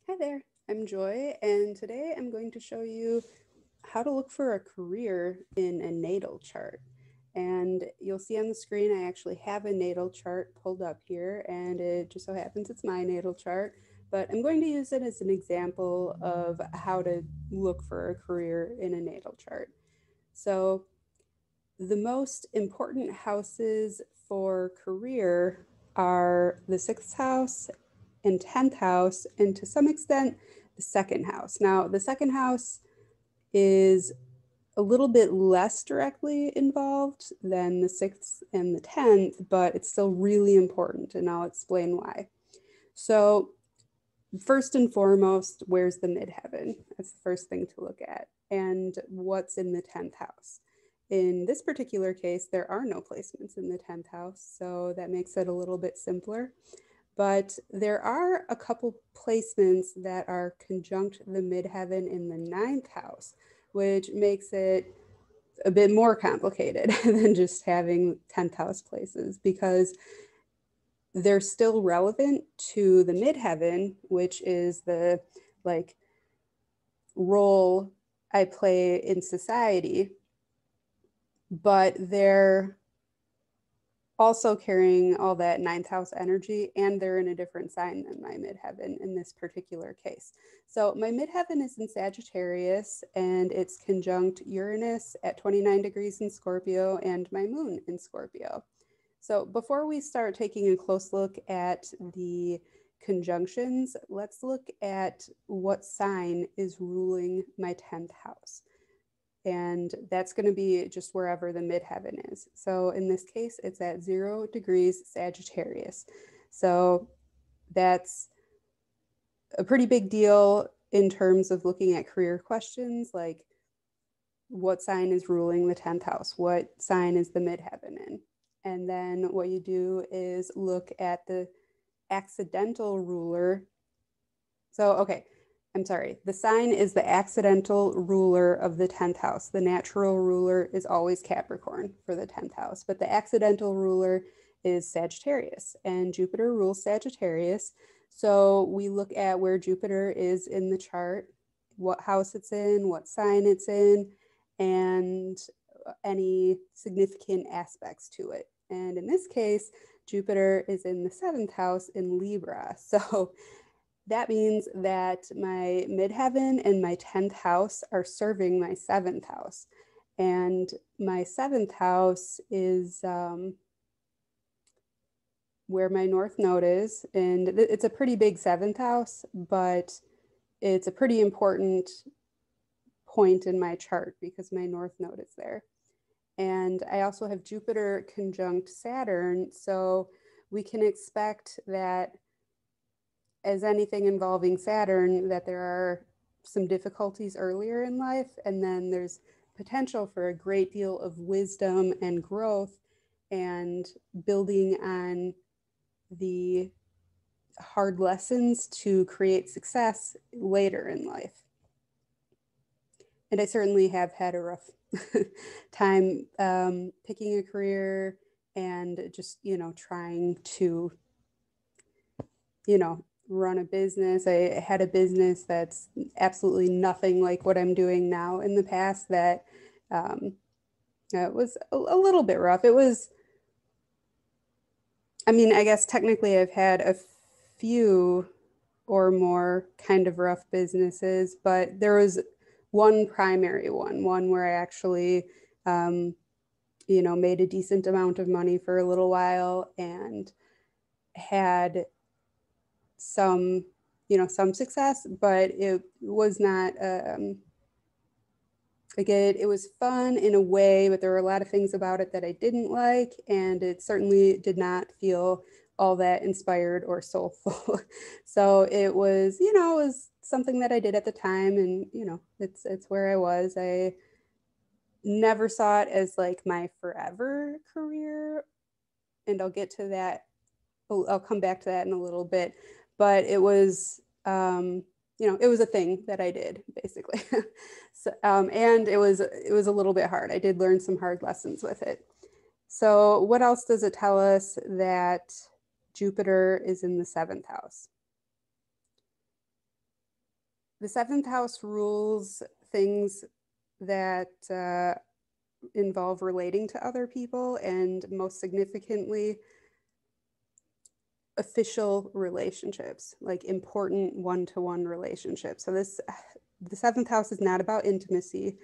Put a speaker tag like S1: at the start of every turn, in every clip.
S1: Hi there, I'm Joy, and today I'm going to show you how to look for a career in a natal chart. And you'll see on the screen, I actually have a natal chart pulled up here, and it just so happens it's my natal chart, but I'm going to use it as an example of how to look for a career in a natal chart. So the most important houses for career are the sixth house and 10th house, and to some extent, the second house. Now, the second house is a little bit less directly involved than the sixth and the 10th, but it's still really important, and I'll explain why. So, first and foremost, where's the midheaven? That's the first thing to look at. And what's in the 10th house? In this particular case, there are no placements in the 10th house, so that makes it a little bit simpler. But there are a couple placements that are conjunct the midheaven in the 9th house, which makes it a bit more complicated than just having 10th house places, because they're still relevant to the midheaven, which is the like role I play in society, but they're also carrying all that 9th house energy, and they're in a different sign than my midheaven in this particular case. So my midheaven is in Sagittarius, and it's conjunct Uranus at 29 degrees in Scorpio and my moon in Scorpio. So before we start taking a close look at the conjunctions, let's look at what sign is ruling my 10th house. And that's going to be just wherever the midheaven is. So in this case, it's at 0 degrees Sagittarius. So that's a pretty big deal in terms of looking at career questions, like what sign is ruling the 10th house? What sign is the midheaven in? And then what you do is look at the accidental ruler. So, okay, I'm sorry. The sign is the accidental ruler of the 10th house. The natural ruler is always Capricorn for the 10th house, but the accidental ruler is Sagittarius, and Jupiter rules Sagittarius. So we look at where Jupiter is in the chart, what house it's in, what sign it's in, and any significant aspects to it. And in this case, Jupiter is in the 7th house in Libra. So that means that my midheaven and my 10th house are serving my 7th house. And my 7th house is where my north node is. And it's a pretty big 7th house, but it's a pretty important point in my chart because my north node is there. And I also have Jupiter conjunct Saturn. So we can expect that, as anything involving Saturn, that there are some difficulties earlier in life, and then there's potential for a great deal of wisdom and growth and building on the hard lessons to create success later in life. And I certainly have had a rough time picking a career and just, trying to, run a business. I had a business that's absolutely nothing like what I'm doing now in the past that it was a little bit rough. It was, I guess technically I've had a few or more kind of rough businesses, but there was one primary one where I actually, made a decent amount of money for a little while and had some success, but it was not, again, it was fun in a way, but there were a lot of things about it that I didn't like, and it certainly did not feel all that inspired or soulful. So it was, it was something that I did at the time, and, it's where I was. I never saw it as like my forever career, and I'll get to that. I'll come back to that in a little bit, but it was, it was a thing that I did basically. So, and it was a little bit hard. I did learn some hard lessons with it. So what else does it tell us? That Jupiter is in the 7th house. The seventh house rules things that involve relating to other people, and most significantly, official relationships, like important one-to-one relationships. So the seventh house is not about intimacy.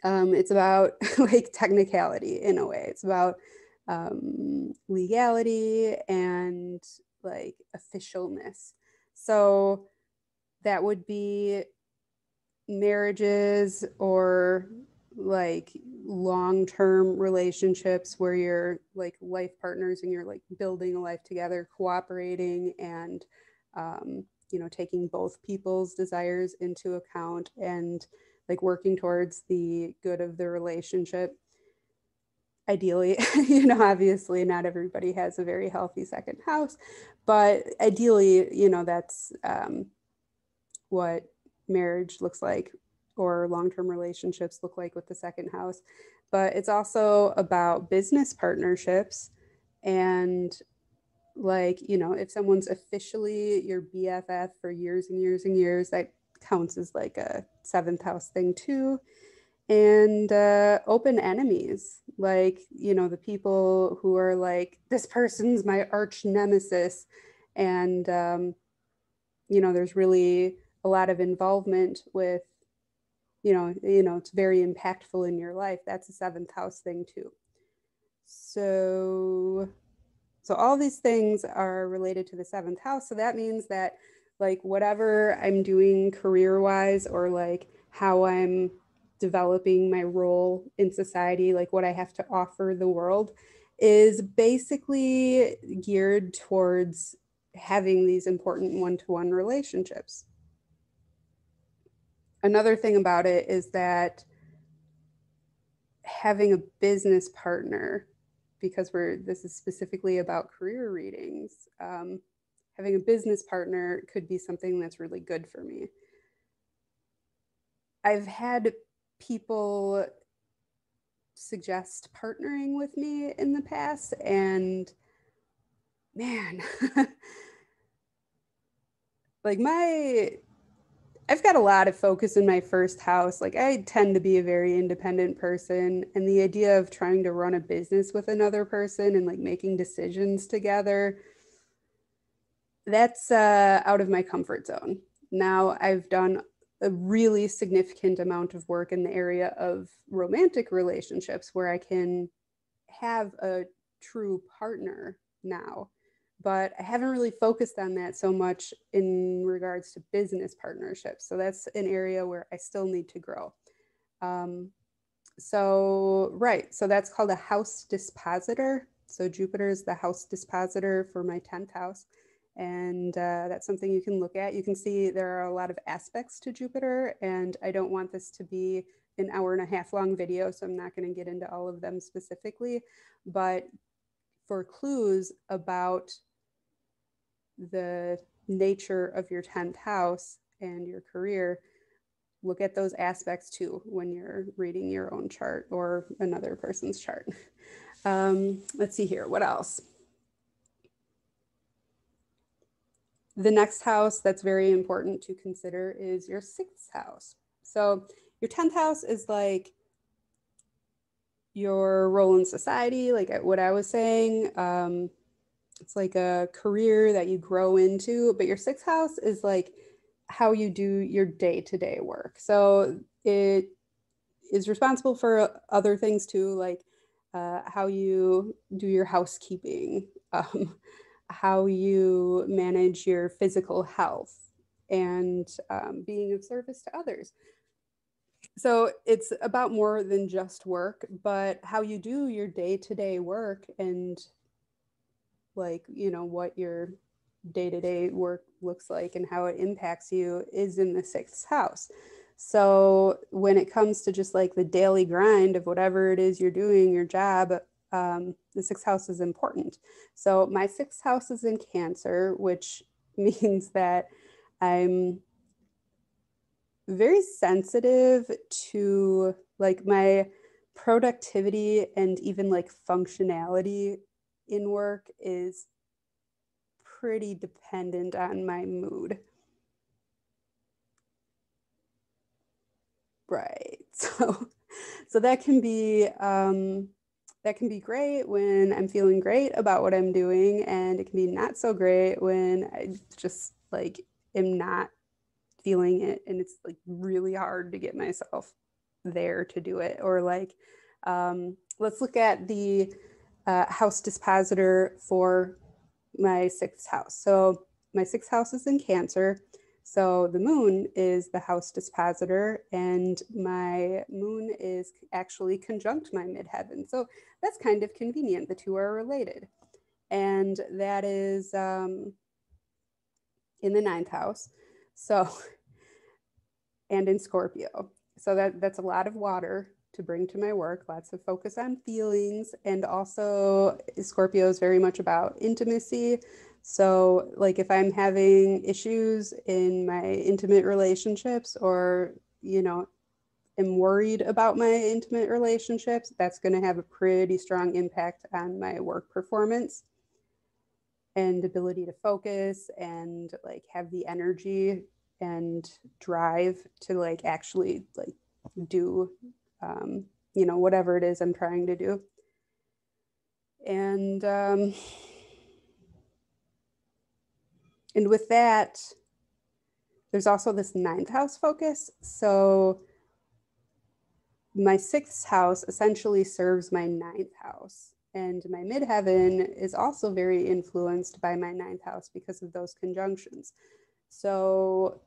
S1: It's about like technicality in a way. It's about legality and like officialness. So that would be marriages or like long-term relationships where you're like life partners and you're like building a life together, cooperating, and taking both people's desires into account and like working towards the good of the relationship. Ideally, obviously not everybody has a very healthy second house, but ideally, that's what marriage looks like or long-term relationships look like with the second house. But it's also about business partnerships, and like, if someone's officially your BFF for years and years and years, that counts as like a seventh house thing too. And open enemies, like, the people who are like, this person's my arch nemesis. And there's really a lot of involvement with, it's very impactful in your life. That's a seventh house thing too. So all these things are related to the seventh house. So that means that like whatever I'm doing career wise, or like how I'm developing my role in society, like what I have to offer the world, is basically geared towards having these important one-to-one relationships. Another thing about it is that having a business partner, because this is specifically about career readings, having a business partner could be something that's really good for me. I've had people suggest partnering with me in the past, and man, like I've got a lot of focus in my first house. Like I tend to be a very independent person, and the idea of trying to run a business with another person and like making decisions together, that's out of my comfort zone. Now I've done a really significant amount of work in the area of romantic relationships where I can have a true partner now, but I haven't really focused on that so much in regards to business partnerships. So that's an area where I still need to grow. So that's called a house dispositor. So Jupiter is the house dispositor for my 10th house. And that's something you can look at. You can see there are a lot of aspects to Jupiter, and I don't want this to be an hour and a half long video, so I'm not going to get into all of them specifically. But for clues about the nature of your 10th house and your career, look at those aspects too when you're reading your own chart or another person's chart. Let's see here. What else? The next house that's very important to consider is your 6th house. So your 10th house is like your role in society, like what I was saying. It's like a career that you grow into, but your 6th house is like how you do your day-to-day work. So it is responsible for other things too, like how you do your housekeeping, how you manage your physical health, and being of service to others. So it's about more than just work, but how you do your day-to-day work, and like, what your day-to-day work looks like and how it impacts you is in the 6th house. So when it comes to just like the daily grind of whatever it is you're doing, your job, the 6th house is important. So my 6th house is in Cancer, which means that I'm very sensitive to like my productivity, and even like functionality in work is pretty dependent on my mood. Right. So that can be great when I'm feeling great about what I'm doing, and it can be not so great when I just like am not feeling it, and it's like really hard to get myself there to do it. Or like, let's look at the house dispositor for my sixth house. So my sixth house is in Cancer. So the moon is the house dispositor, and my moon is actually conjunct my midheaven. So that's kind of convenient. The two are related. And that is in the ninth house. So, and in Scorpio. So that's a lot of water to bring to my work, lots of focus on feelings. And also, Scorpio is very much about intimacy. So, like, if I'm having issues in my intimate relationships, or, am worried about my intimate relationships, that's going to have a pretty strong impact on my work performance and ability to focus and like have the energy and drive to like actually like do whatever it is I'm trying to do. And with that, there's also this ninth house focus. So my sixth house essentially serves my ninth house, and my midheaven is also very influenced by my ninth house because of those conjunctions. So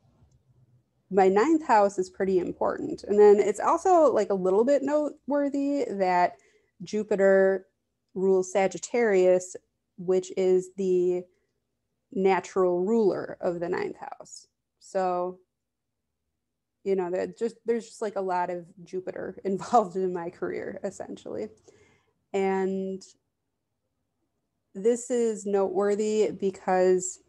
S1: my ninth house is pretty important. And then it's also like a little bit noteworthy that Jupiter rules Sagittarius, which is the natural ruler of the ninth house. So, there's just like a lot of Jupiter involved in my career, essentially. And this is noteworthy because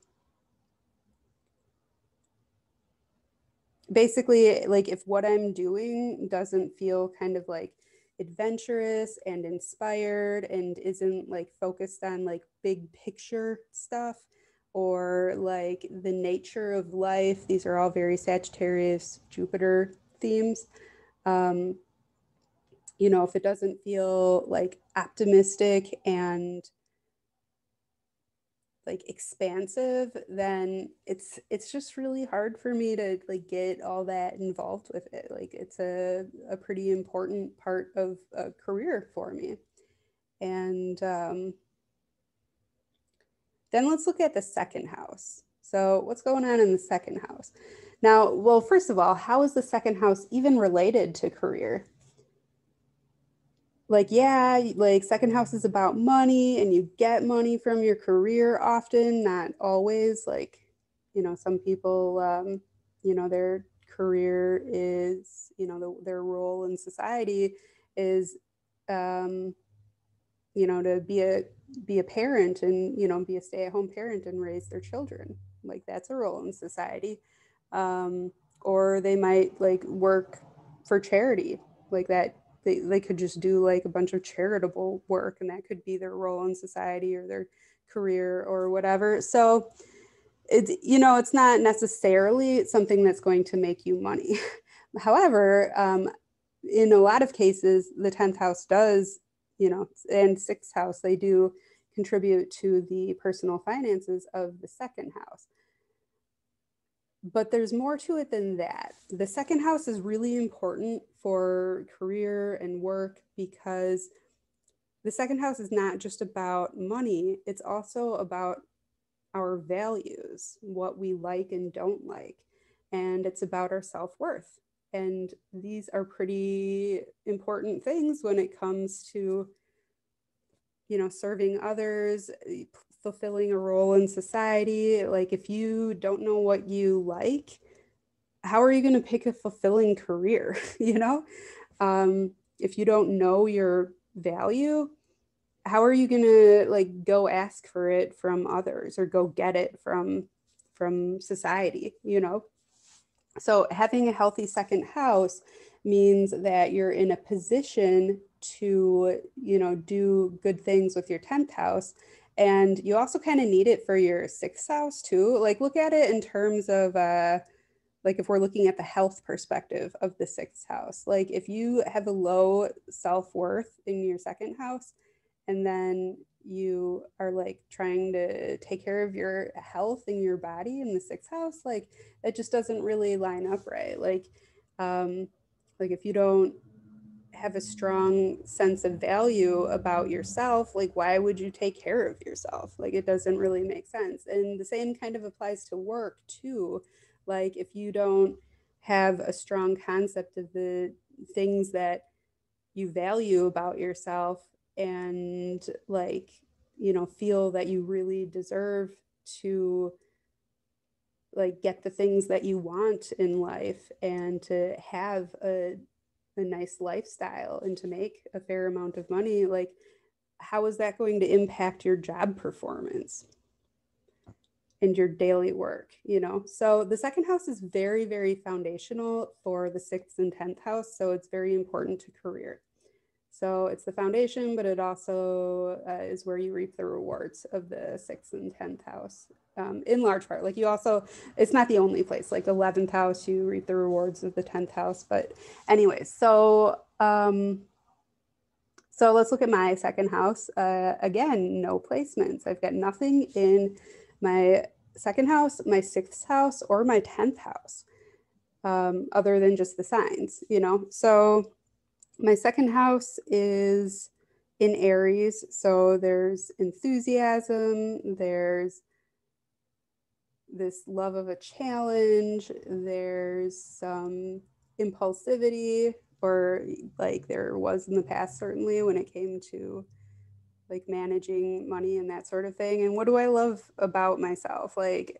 S1: basically, like, if what I'm doing doesn't feel kind of like adventurous and inspired and isn't like focused on like big picture stuff or like the nature of life, these are all very Sagittarius Jupiter themes. If it doesn't feel like optimistic and like expansive, then it's just really hard for me to like get all that involved with it. Like, it's a pretty important part of a career for me. And then let's look at the second house. So what's going on in the second house now? Well, first of all, how is the second house even related to career? Like, yeah, like second house is about money and you get money from your career often, not always. Like, some people, their career is, their role in society is, to be a parent and, be a stay-at-home parent and raise their children. Like, that's a role in society. Or they might like work for charity, like that they could just do like a bunch of charitable work, and that could be their role in society or their career or whatever. So it's not necessarily something that's going to make you money. However, in a lot of cases, the 10th house does, and sixth house, they do contribute to the personal finances of the second house. But there's more to it than that. The second house is really important for career and work because the second house is not just about money, it's also about our values, what we like and don't like, and it's about our self-worth. And these are pretty important things when it comes to, serving others, fulfilling a role in society. Like, if you don't know what you like, how are you going to pick a fulfilling career? If you don't know your value, how are you going to like go ask for it from others or go get it from society? So having a healthy second house means that you're in a position to, do good things with your 10th house. And you also kind of need it for your sixth house too. Like, look at it in terms of like if we're looking at the health perspective of the sixth house, like if you have a low self-worth in your second house, and then you are like trying to take care of your health and your body in the sixth house, like it just doesn't really line up right. Like if you don't have a strong sense of value about yourself, like why would you take care of yourself? Like it doesn't really make sense. And the same kind of applies to work too. Like if you don't have a strong concept of the things that you value about yourself, and like, you know, feel that you really deserve to like get the things that you want in life and to have a nice lifestyle and to make a fair amount of money, like how is that going to impact your job performance and your daily work, you know? So the second house is very, very foundational for the sixth and 10th house. So it's very important to career. So it's the foundation, but it also is where you reap the rewards of the sixth and 10th house, in large part. Like you also, it's not the only place, like 11th house, you reap the rewards of the 10th house. But anyways, so let's look at my second house. Again, no placements. I've got nothing in my second house, my sixth house, or my 10th house, other than just the signs, you know? So my second house is in Aries. So there's enthusiasm, there's this love of a challenge, there's some impulsivity, or like there was in the past, certainly when it came to like managing money and that sort of thing. And what do I love about myself? Like,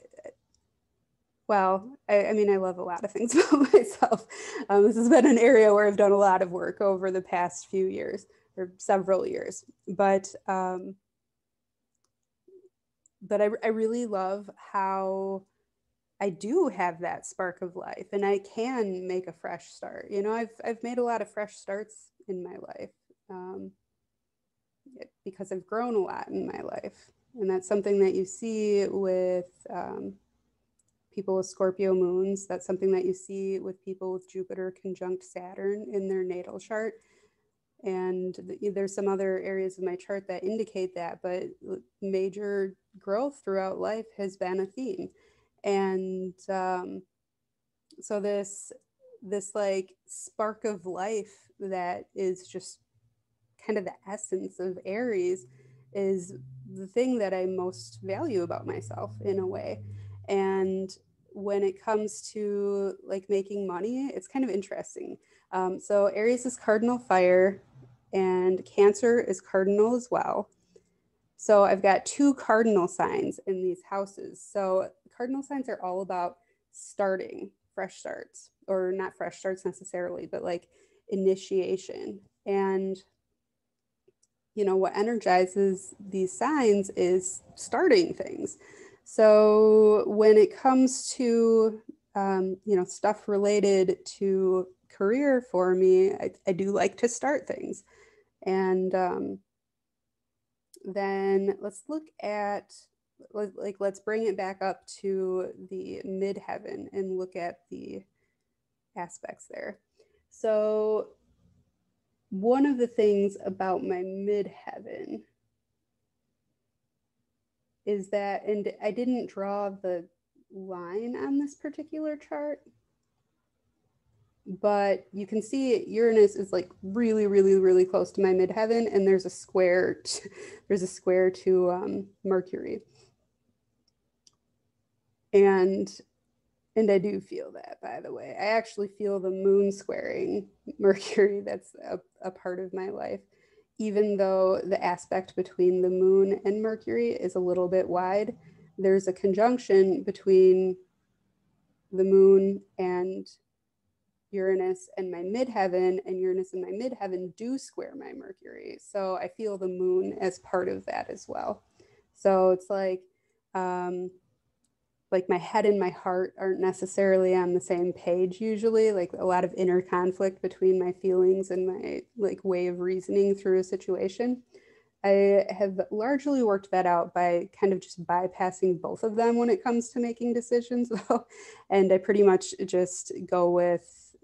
S1: well, I mean, I love a lot of things about myself. This has been an area where I've done a lot of work over the past few years or several years. But I really love how I do have that spark of life and I can make a fresh start. You know, I've made a lot of fresh starts in my life, because I've grown a lot in my life. And that's something that you see with people with Scorpio moons. That's something that you see with people with Jupiter conjunct Saturn in their natal chart. And there's some other areas of my chart that indicate that, but major growth throughout life has been a theme. And so this like spark of life that is just kind of the essence of Aries is the thing that I most value about myself in a way. And when it comes to like making money, it's kind of interesting. So Aries is cardinal fire and Cancer is cardinal as well. So I've got two cardinal signs in these houses. So cardinal signs are all about starting, fresh starts, or not fresh starts necessarily, but like initiation. And you know, what energizes these signs is starting things. So when it comes to, you know, stuff related to career for me, I do like to start things. And then let's look at, like, let's bring it back up to the midheaven and look at the aspects there. So one of the things about my midheaven is that, and I didn't draw the line on this particular chart, but you can see Uranus is like really, really, really close to my midheaven, and there's a square to Mercury. And I do feel that, by the way. I actually feel the moon squaring Mercury. That's a part of my life. Even though the aspect between the moon and Mercury is a little bit wide, there's a conjunction between the moon and Uranus and my midheaven, and Uranus and my midheaven do square my Mercury. So I feel the moon as part of that as well. So it's like my head and my heart aren't necessarily on the same page usually, like a lot of inner conflict between my feelings and my like way of reasoning through a situation. I have largely worked that out by kind of just bypassing both of them when it comes to making decisions, though. And I pretty much just go with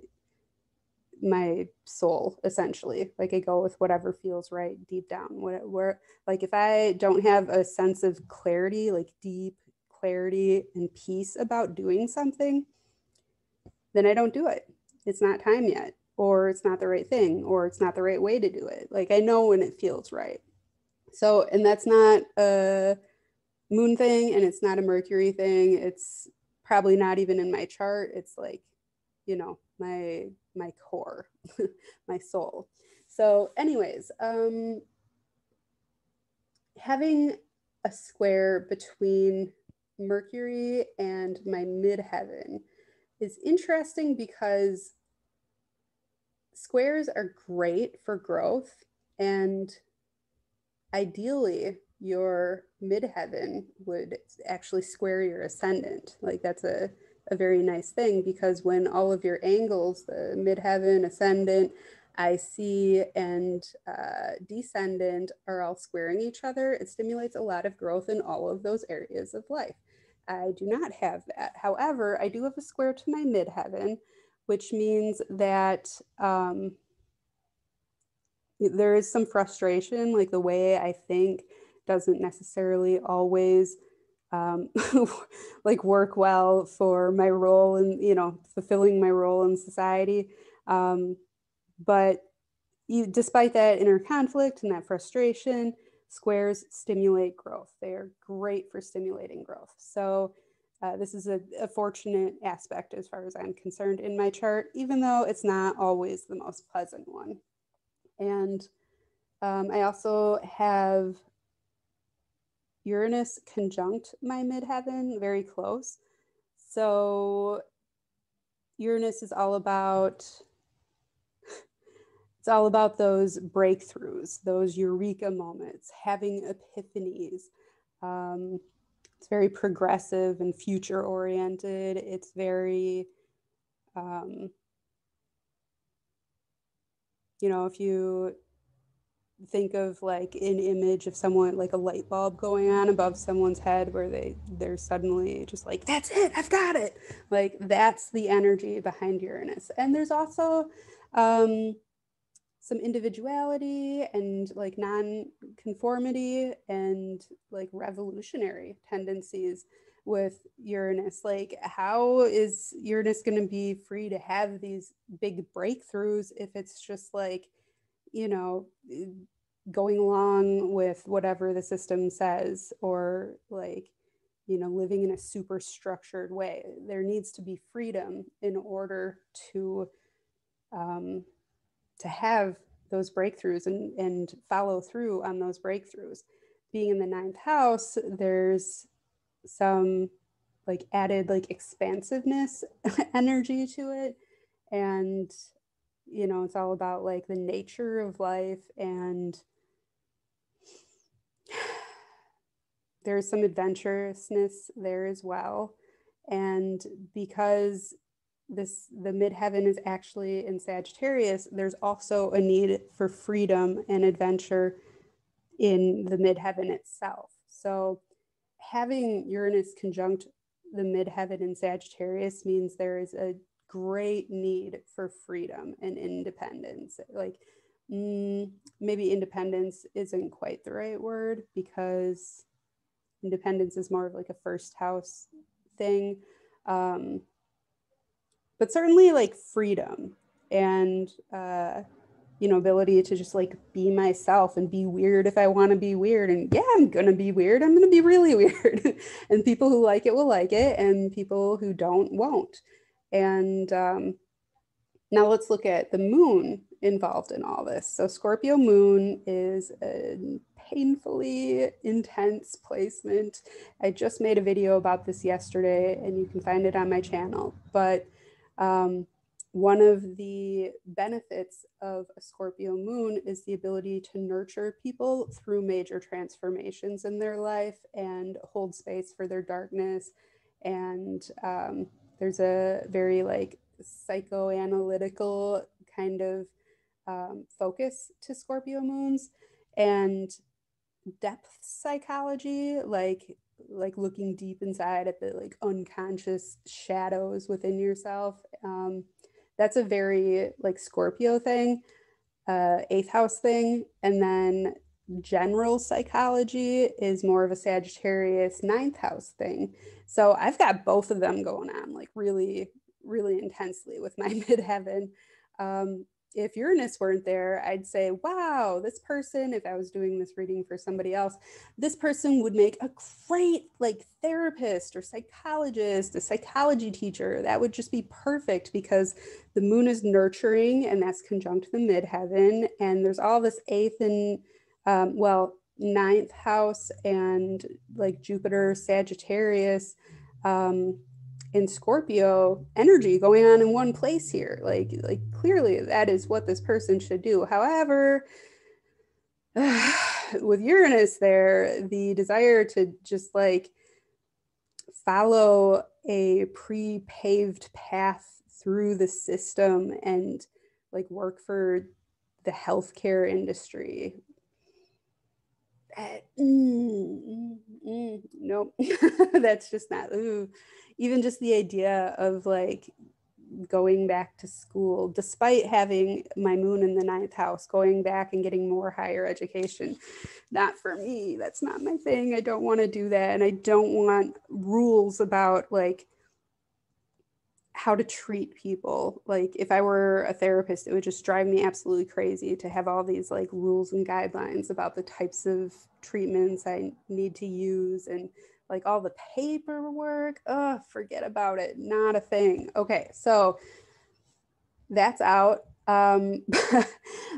S1: my soul, essentially. Like I go with whatever feels right deep down. Where like if I don't have a sense of clarity, like deep clarity and peace about doing something, then I don't do it. It's not time yet, or it's not the right thing, or it's not the right way to do it. Like I know when it feels right. So, and that's not a moon thing and it's not a Mercury thing. It's probably not even in my chart. It's like, my core, my soul. So, anyways, having a square between Mercury and my midheaven is interesting because squares are great for growth, and ideally your midheaven would actually square your ascendant. Like that's a very nice thing, because when all of your angles, the midheaven, ascendant, IC, and descendant, are all squaring each other, it stimulates a lot of growth in all of those areas of life. I do not have that. However, I do have a square to my midheaven, which means that there is some frustration, like the way I think doesn't necessarily always um, like work well for my role in, fulfilling my role in society. Um, but despite that inner conflict and that frustration, squares stimulate growth. They are great for stimulating growth. So this is a fortunate aspect as far as I'm concerned in my chart, even though it's not always the most pleasant one. And I also have Uranus conjunct my midheaven very close. So Uranus is all about those breakthroughs, those eureka moments, having epiphanies. It's very progressive and future oriented. It's very if you think of like an image of someone, like a light bulb going on above someone's head, where they're suddenly just like, that's it, I've got it. Like that's the energy behind Uranus. And there's also some individuality and like non-conformity and like revolutionary tendencies with Uranus. Like how is Uranus going to be free to have these big breakthroughs if it's just like, you know, going along with whatever the system says, or like, living in a super structured way? There needs to be freedom in order um, to have those breakthroughs and follow through on those breakthroughs. Being in the ninth house, there's some like added like expansiveness energy to it. And it's all about like the nature of life, and there's some adventurousness there as well. And because the midheaven is actually in Sagittarius, there's also a need for freedom and adventure in the midheaven itself. So having Uranus conjunct the midheaven in Sagittarius means there is a great need for freedom and independence. Like maybe independence isn't quite the right word, because independence is more of like a first house thing. But certainly like freedom and ability to just like be myself and be weird if I want to be weird. And yeah, I'm gonna be weird, I'm gonna be really weird. And people who like it will like it, and people who don't won't. And now let's look at the moon involved in all this. So Scorpio moon is a painfully intense placement. I just made a video about this yesterday, and you can find it on my channel. But one of the benefits of a Scorpio moon is the ability to nurture people through major transformations in their life and hold space for their darkness. And there's a very like psychoanalytical kind of focus to Scorpio moons. And depth psychology, like looking deep inside at the like unconscious shadows within yourself. That's a very like Scorpio thing, eighth house thing. And then general psychology is more of a Sagittarius ninth house thing. So I've got both of them going on like really, really intensely with my midheaven. Um, if Uranus weren't there, I'd say, wow, this person, if I was doing this reading for somebody else, this person would make a great like therapist or psychologist, a psychology teacher. That would just be perfect because the moon is nurturing and that's conjunct the midheaven. And there's all this eighth and, ninth house and like Jupiter, Sagittarius, um, in Scorpio energy going on in one place here. Like clearly that is what this person should do. However, with Uranus there, the desire to just like follow a pre-paved path through the system and like work for the healthcare industry. Nope. That's just not, ooh. Even just the idea of like going back to school, despite having my moon in the ninth house, going back and getting more higher education. Not for me. That's not my thing. I don't want to do that. And I don't want rules about like how to treat people. Like if I were a therapist, it would just drive me absolutely crazy to have all these like rules and guidelines about the types of treatments I need to use and like all the paperwork. Oh, forget about it. Not a thing. Okay, so that's out.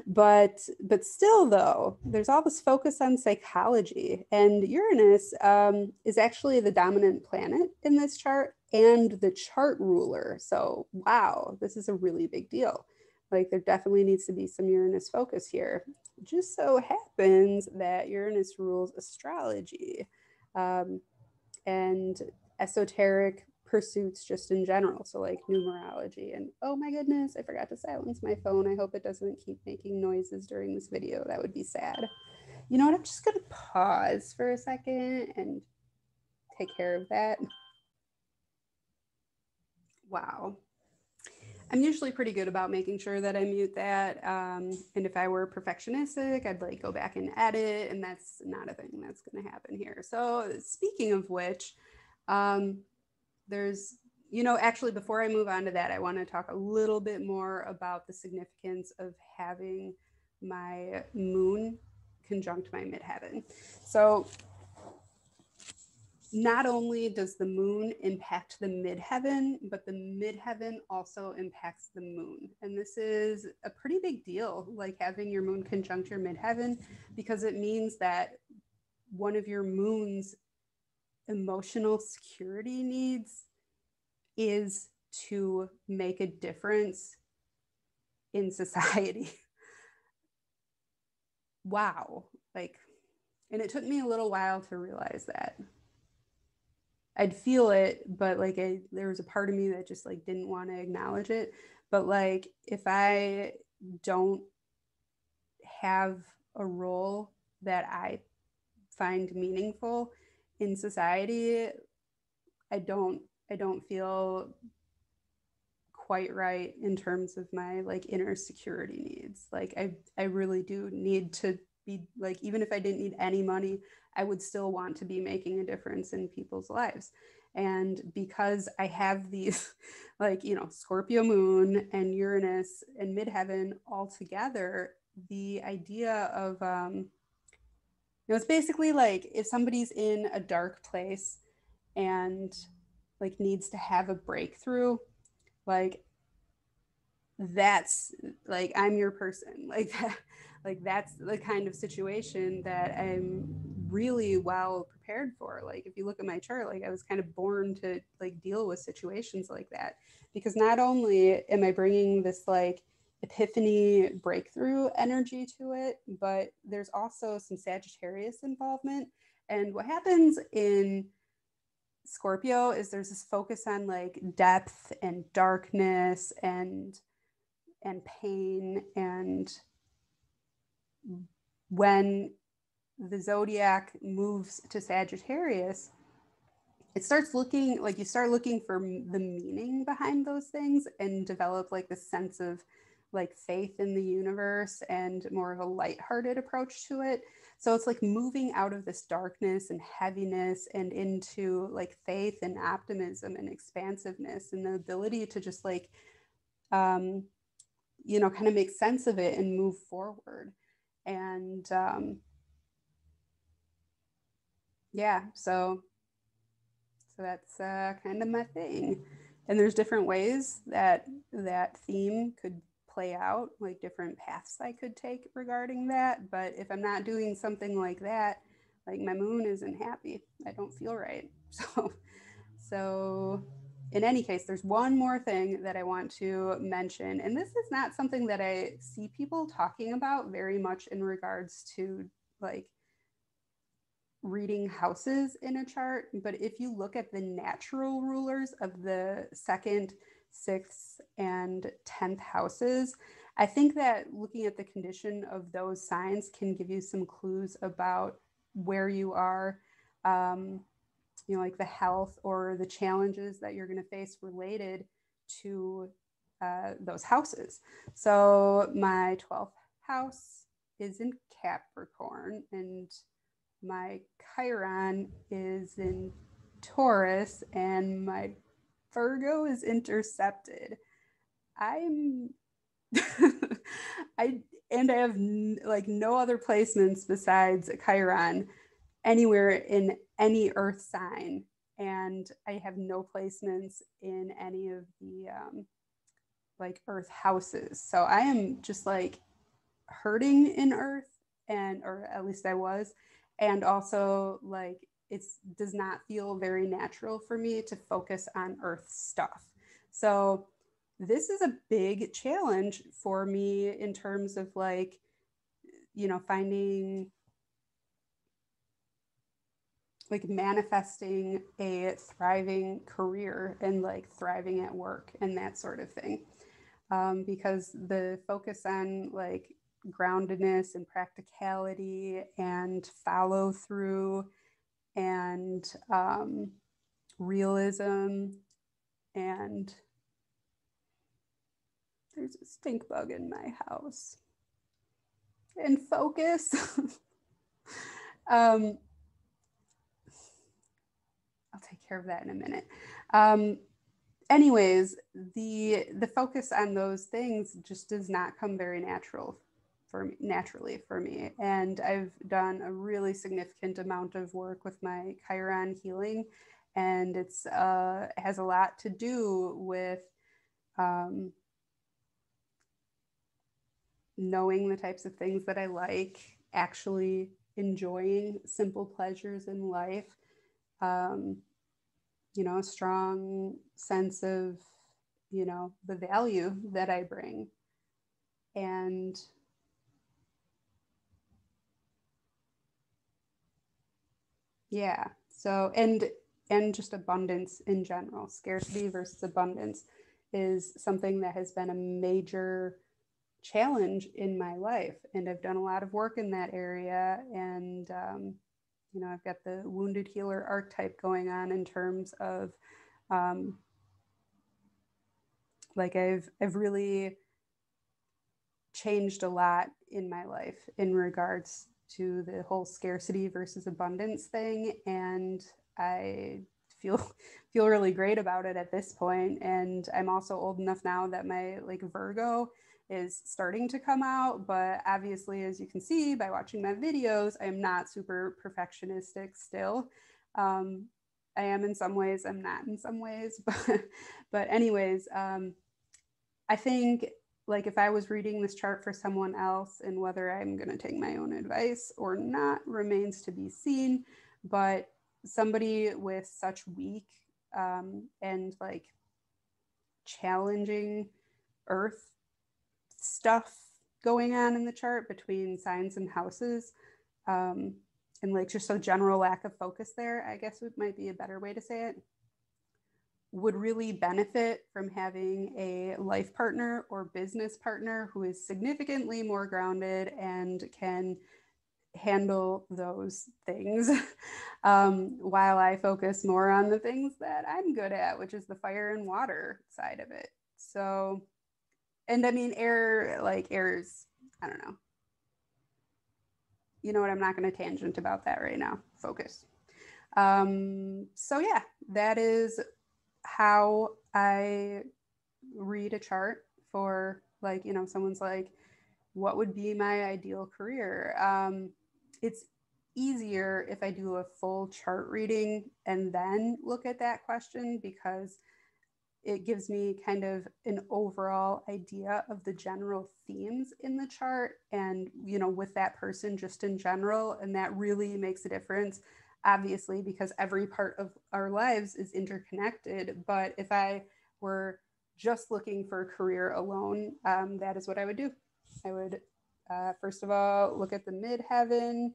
S1: But still though, there's all this focus on psychology, and Uranus is actually the dominant planet in this chart and the chart ruler. So wow, this is a really big deal. Like there definitely needs to be some Uranus focus here. Just so happens that Uranus rules astrology. And esoteric pursuits just in general. So like numerology. And oh my goodness, I forgot to silence my phone. I hope it doesn't keep making noises during this video. That would be sad. You know what? I'm just going to pause for a second and take care of that. Wow. I'm usually pretty good about making sure that I mute that. And if I were perfectionistic, I'd like go back and edit, and that's not a thing that's going to happen here. So speaking of which, there's, actually before I move on to that, I want to talk a little bit more about the significance of having my moon conjunct my midheaven. So not only does the moon impact the midheaven, but the midheaven also impacts the moon. And this is a pretty big deal, like having your moon conjunct your midheaven, because it means that one of your moon's emotional security needs is to make a difference in society. Wow. Like, and it took me a little while to realize that. I'd feel it, but like there was a part of me that just like didn't want to acknowledge it. But like if I don't have a role that I find meaningful in society, I don't I don't feel quite right in terms of my like inner security needs. Like I really do need to be like, even if I didn't need any money, I would still want to be making a difference in people's lives. And because I have these like, Scorpio moon and Uranus and midheaven all together, the idea of it's basically like if somebody's in a dark place and like needs to have a breakthrough, like that's like I'm your person. Like that, like that's the kind of situation that I'm really well prepared for. Like if you look at my chart, like I was kind of born to like deal with situations like that, because not only am I bringing this like epiphany breakthrough energy to it, but there's also some Sagittarius involvement. And what happens in Scorpio is there's this focus on like depth and darkness and pain. And when the zodiac moves to Sagittarius, it starts looking like you start looking for the meaning behind those things and develop like this sense of like faith in the universe and more of a lighthearted approach to it. So it's like moving out of this darkness and heaviness and into like faith and optimism and expansiveness and the ability to just like, um, kind of make sense of it and move forward. And yeah, so that's kind of my thing. And there's different ways that that theme could play out, like different paths I could take regarding that. But if I'm not doing something like that, like my moon isn't happy. I don't feel right. So in any case, there's one more thing that I want to mention. And this is not something that I see people talking about very much in regards to like reading houses in a chart, but if you look at the natural rulers of the second, sixth, and 10th houses, I think that looking at the condition of those signs can give you some clues about where you are, like the health or the challenges that you're going to face related to those houses. So my 12th house is in Capricorn, and my Chiron is in Taurus, and my Virgo is intercepted. I'm I and I have like no other placements besides Chiron anywhere in any earth sign, and I have no placements in any of the like earth houses. So I am just like hurting in earth, and or at least I was, and also like it does not feel very natural for me to focus on earth stuff. So this is a big challenge for me in terms of like finding like manifesting a thriving career and like thriving at work and that sort of thing, because the focus on like groundedness and practicality and follow through and realism, and there's a stink bug in my house, and focus. I'll take care of that in a minute. Anyways, the focus on those things just does not come very naturally for me. And I've done a really significant amount of work with my Chiron healing, and it has a lot to do with knowing the types of things that I like, actually enjoying simple pleasures in life, a strong sense of, the value that I bring. And yeah, so, and just abundance in general, scarcity versus abundance is something that has been a major challenge in my life. And I've done a lot of work in that area. And, I've got the wounded healer archetype going on in terms of, like I've really changed a lot in my life in regards to the whole scarcity versus abundance thing. And I feel really great about it at this point. And I'm also old enough now that my like Virgo is starting to come out, but obviously, as you can see by watching my videos, I'm not super perfectionistic still. I am in some ways, I'm not in some ways, but anyways, I think like if I was reading this chart for someone else, and whether I'm going to take my own advice or not remains to be seen, but somebody with such weak and like challenging earth stuff going on in the chart between signs and houses, and like just a general lack of focus there, I guess it might be a better way to say it, would really benefit from having a life partner or business partner who is significantly more grounded and can handle those things while I focus more on the things that I'm good at, which is the fire and water side of it. So, and I mean, air is, I don't know. You know what? I'm not going to tangent about that right now. Focus. So yeah, that is how I read a chart for, like, you know, someone's like, what would be my ideal career? It's easier if I do a full chart reading and then look at that question, because it gives me kind of an overall idea of the general themes in the chart and, you know, with that person just in general. And that really makes a difference, obviously, because every part of our lives is interconnected. But if I were just looking for a career alone, that is what I would do. I would, first of all, look at the midheaven,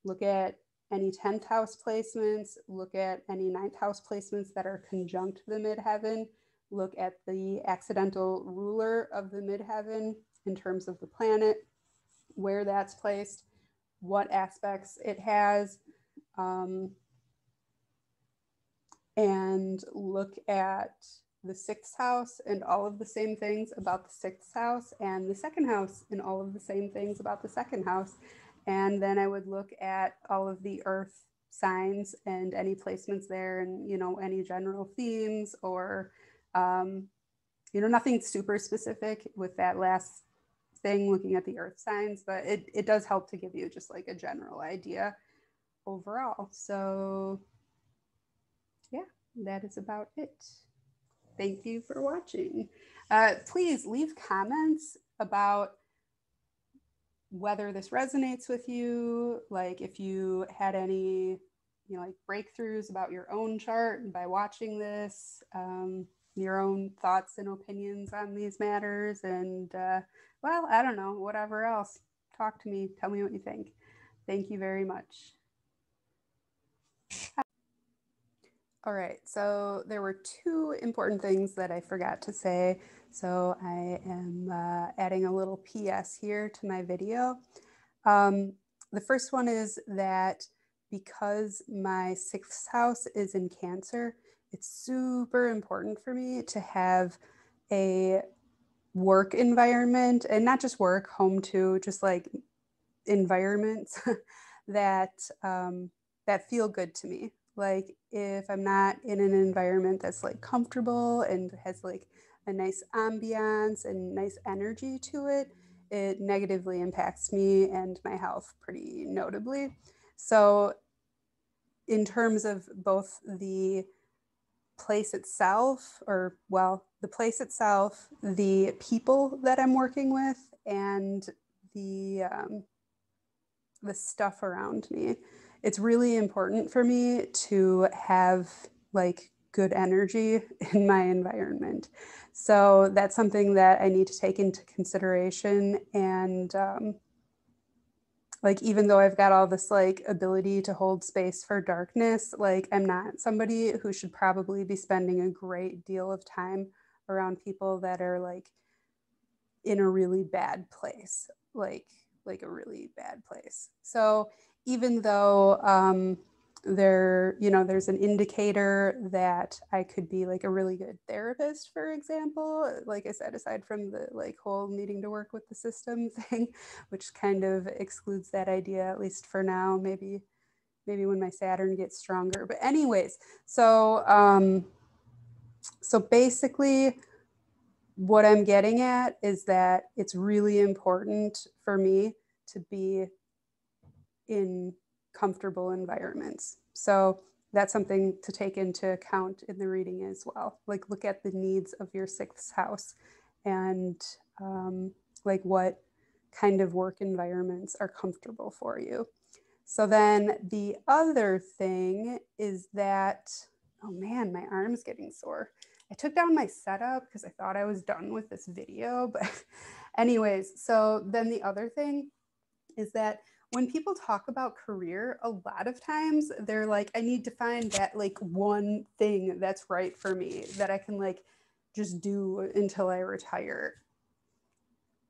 S1: look at any 10th house placements, look at any 9th house placements that are conjunct the midheaven, look at the accidental ruler of the midheaven in terms of the planet, where that's placed, what aspects it has, and look at the 6th house and all of the same things about the 6th house, and the 2nd house and all of the same things about the 2nd house. And then I would look at all of the earth signs and any placements there, and, you know, any general themes, or you know, nothing super specific with that last thing, looking at the earth signs, but it does help to give you just like a general idea overall. So yeah, that is about it. Thank you for watching. Please leave comments about whether this resonates with you, like if you had any, you know, like breakthroughs about your own chart by watching this, your own thoughts and opinions on these matters, and well, I don't know, whatever else. Talk to me. Tell me what you think. Thank you very much. All right, so there were 2 important things that I forgot to say. So I am adding a little PS here to my video. The first one is that because my 6th house is in Cancer, it's super important for me to have a work environment, and not just work, home too, just like environments that that feel good to me. Like if I'm not in an environment that's like comfortable and has like a nice ambiance and nice energy to it, it negatively impacts me and my health pretty notably. So in terms of both the place itself, or well, the place itself, the people that I'm working with, and the stuff around me, it's really important for me to have like good energy in my environment. So that's something that I need to take into consideration. And like, even though I've got all this like ability to hold space for darkness, like I'm not somebody who should probably be spending a great deal of time around people that are like in a really bad place, like a really bad place. So even though there's an indicator that I could be like a really good therapist, for example, like I said, aside from the like whole needing to work with the system thing, which kind of excludes that idea, at least for now. Maybe when my Saturn gets stronger. But anyways, so basically what I'm getting at is that it's really important for me to be in comfortable environments. So that's something to take into account in the reading as well. Like, look at the needs of your 6th house and like what kind of work environments are comfortable for you. So then the other thing is that, oh man, my arm's getting sore. I took down my setup because I thought I was done with this video, but anyways, so then the other thing is that when people talk about career, a lot of times they're like, I need to find that like one thing that's right for me that I can like just do until I retire.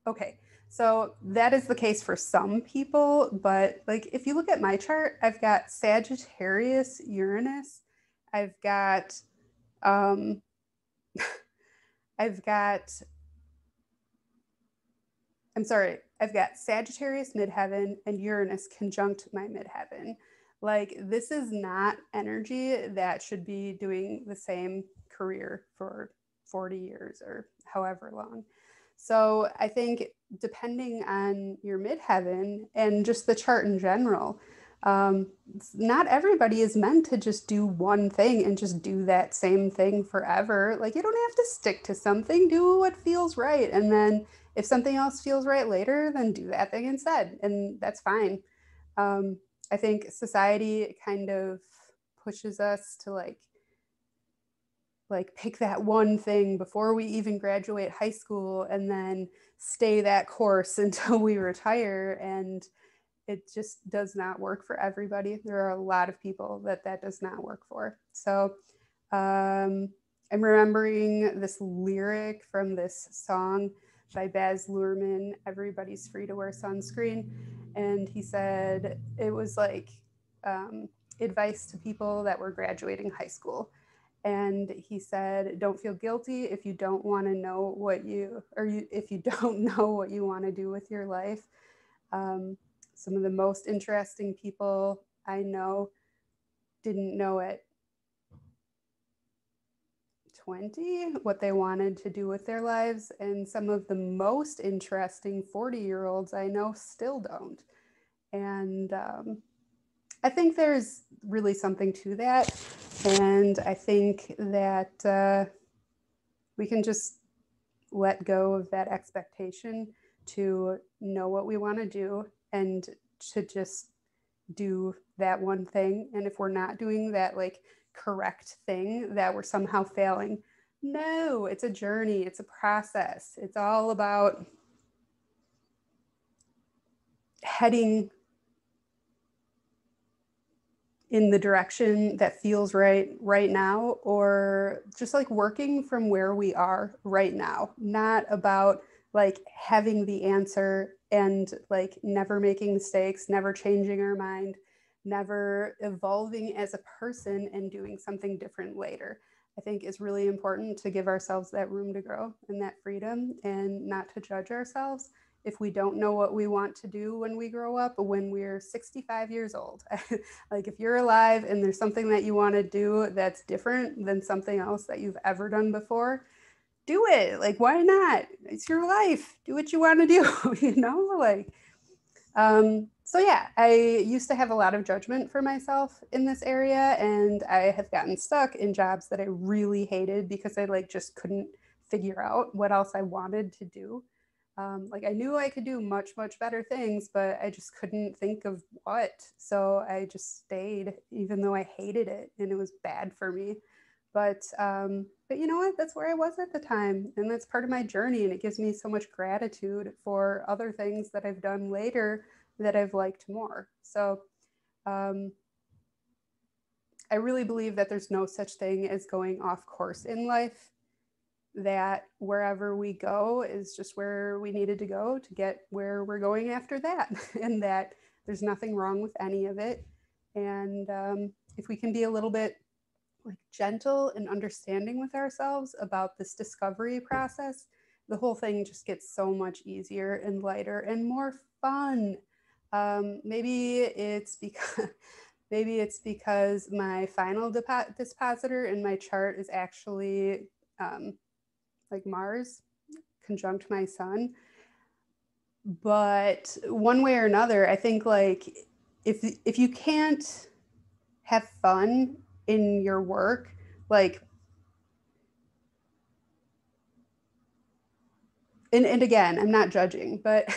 S1: Okay, so that is the case for some people, but like if you look at my chart, I've got Sagittarius, Uranus, I've got um I've got I'm sorry, I've got Sagittarius midheaven and Uranus conjunct my midheaven. Like, this is not energy that should be doing the same career for 40 years or however long. So, I think depending on your midheaven and just the chart in general, um, not everybody is meant to just do one thing and just do that same thing forever. Like, you don't have to stick to something, do what feels right. And then if something else feels right later, then do that thing instead. And that's fine. Um, I think society kind of pushes us to like pick that one thing before we even graduate high school and then stay that course until we retire, and it just does not work for everybody. There are a lot of people that that does not work for. So I'm remembering this lyric from this song by Baz Luhrmann, Everybody's Free to Wear Sunscreen. And he said it was like um, advice to people that were graduating high school. And he said, don't feel guilty if you don't want to know what if you don't know what you want to do with your life. Um, some of the most interesting people I know didn't know at 20 what they wanted to do with their lives. And some of the most interesting 40-year-olds I know still don't. And I think there's really something to that. And I think that we can just let go of that expectation to know what we want to do and to just do that one thing. And if we're not doing that like correct thing, that we're somehow failing. No, it's a journey, it's a process. It's all about heading in the direction that feels right now, or just like working from where we are right now, not about like having the answer and like never making mistakes, never changing our mind, never evolving as a person and doing something different later. I think it's really important to give ourselves that room to grow and that freedom, and not to judge ourselves if we don't know what we want to do when we grow up, when we're 65 years old. Like, if you're alive and there's something that you want to do that's different than something else that you've ever done before, do it. Like, why not? It's your life. Do what you want to do, you know? Like, so yeah, I used to have a lot of judgment for myself in this area, and I have gotten stuck in jobs that I really hated because I like just couldn't figure out what else I wanted to do. Like, I knew I could do much, much better things, but I just couldn't think of what. So I just stayed, even though I hated it and it was bad for me. But you know what? That's where I was at the time, and that's part of my journey. And it gives me so much gratitude for other things that I've done later that I've liked more. So um, I really believe that there's no such thing as going off course in life, that wherever we go is just where we needed to go to get where we're going after that, and that there's nothing wrong with any of it. And if we can be a little bit like gentle and understanding with ourselves about this discovery process, the whole thing just gets so much easier and lighter and more fun. Maybe it's because maybe it's because my final dispositor in my chart is actually like Mars conjunct my sun. But one way or another, I think like if you can't have fun in your work, like, and again, I'm not judging, but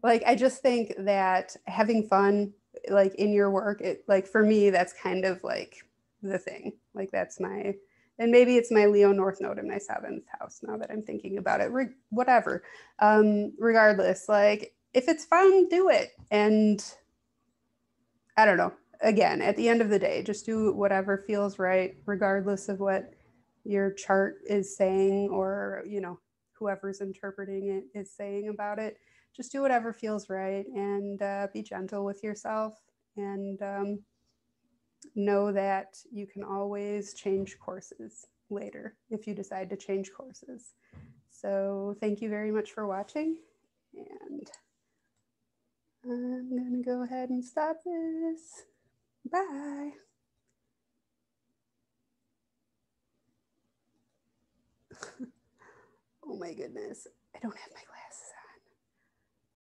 S1: like, I just think that having fun like in your work, it like for me, that's kind of like the thing. Like, that's my, and maybe it's my Leo North Node in my seventh house now that I'm thinking about it. Whatever. Regardless, like, if it's fun, do it. And I don't know. Again, at the end of the day, just do whatever feels right, regardless of what your chart is saying, or, you know, whoever's interpreting it is saying about it. Just do whatever feels right, and be gentle with yourself, and know that you can always change courses later if you decide to change courses. So thank you very much for watching, and I'm going to go ahead and stop this. Bye. Oh my goodness, I don't have my glasses.